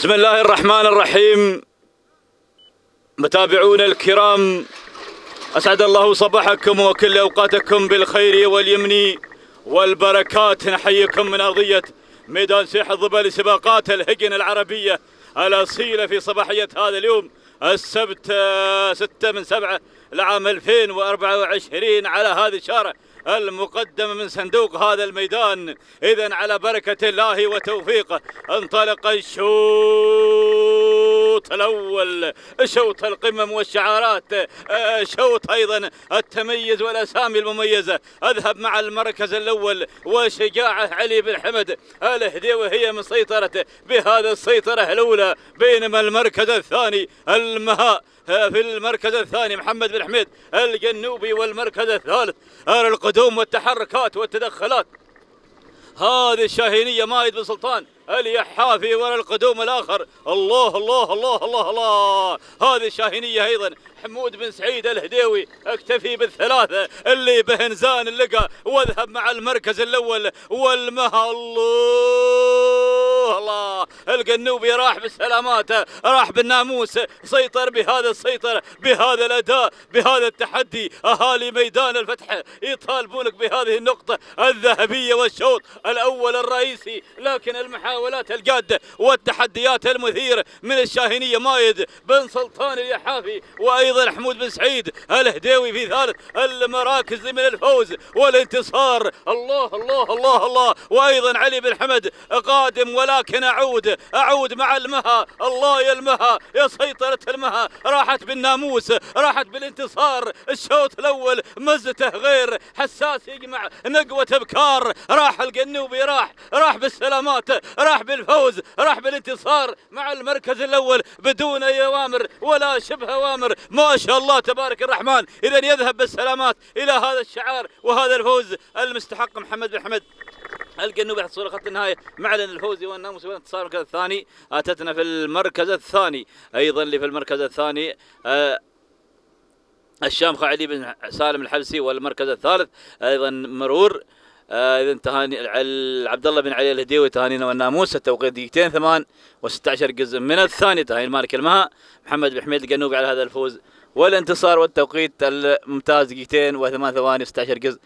بسم الله الرحمن الرحيم. متابعونا الكرام، أسعد الله صباحكم وكل أوقاتكم بالخير واليمن والبركات. نحييكم من أرضية ميدان سيح الظبا لسباقات الهجن العربية الأصيلة في صباحية هذا اليوم السبت 6/7 لعام 2024 على هذه الشارع المقدمة من صندوق هذا الميدان. إذن على بركة الله وتوفيقه انطلق الشوط الأول، شوط القمم والشعارات، شوط أيضا التميز والأسامي المميزة. أذهب مع المركز الأول وشجاعة علي بن حمد الهديوي هي مسيطرة بهذا السيطرة الأولى، بينما المركز الثاني المهاء في المركز الثاني محمد بن حميد الجنوبي، والمركز الثالث أرى القدوم والتحركات والتدخلات هذه الشاهينية مايد بن سلطان اليحافي، ورا القدوم الآخر الله الله الله الله الله هذه الشاهينية أيضا حمود بن سعيد الهديوي. اكتفي بالثلاثة اللي بهنزان اللقى واذهب مع المركز الأول والمها الله الله. القنوبي راح بالسلامات، راح بالناموس، سيطر بهذا السيطرة بهذا الأداء بهذا التحدي. أهالي ميدان الفتح يطالبونك بهذه النقطة الذهبية والشوط الأول الرئيسي، لكن المحاولات الجادة والتحديات المثيرة من الشاهينية مايد بن سلطان اليحافي وأيضا حمود بن سعيد الهديوي في ثالث المراكز من الفوز والانتصار. الله الله الله الله. وأيضا علي بن حمد قادم، ولكن أعود مع المها. الله يا المها يا سيطرة المها، راحت بالناموس، راحت بالانتصار. الشوط الأول مزته غير حساس، يجمع نقوة أبكار. راح القنوبي، راح بالسلامات، راح بالفوز، راح بالانتصار مع المركز الأول بدون أي أوامر ولا شبه أوامر. ما شاء الله تبارك الرحمن. إذن يذهب بالسلامات إلى هذا الشعار وهذا الفوز المستحق محمد بن حمد القنوبي يحصل خط النهاية معلن الفوز والناموس والانتصار. المركز الثاني أتتنا في المركز الثاني أيضا اللي في المركز الثاني الشامخة علي بن سالم الحبسي، والمركز الثالث أيضا مرور إذن تهاني عبد الله بن علي الهديوي تهانينا والناموس. التوقيت 2:8 جزء من الثاني. تهاني مالك المها محمد بن حميد القنوبي على هذا الفوز والانتصار، والتوقيت الممتاز 2:8 16 جزء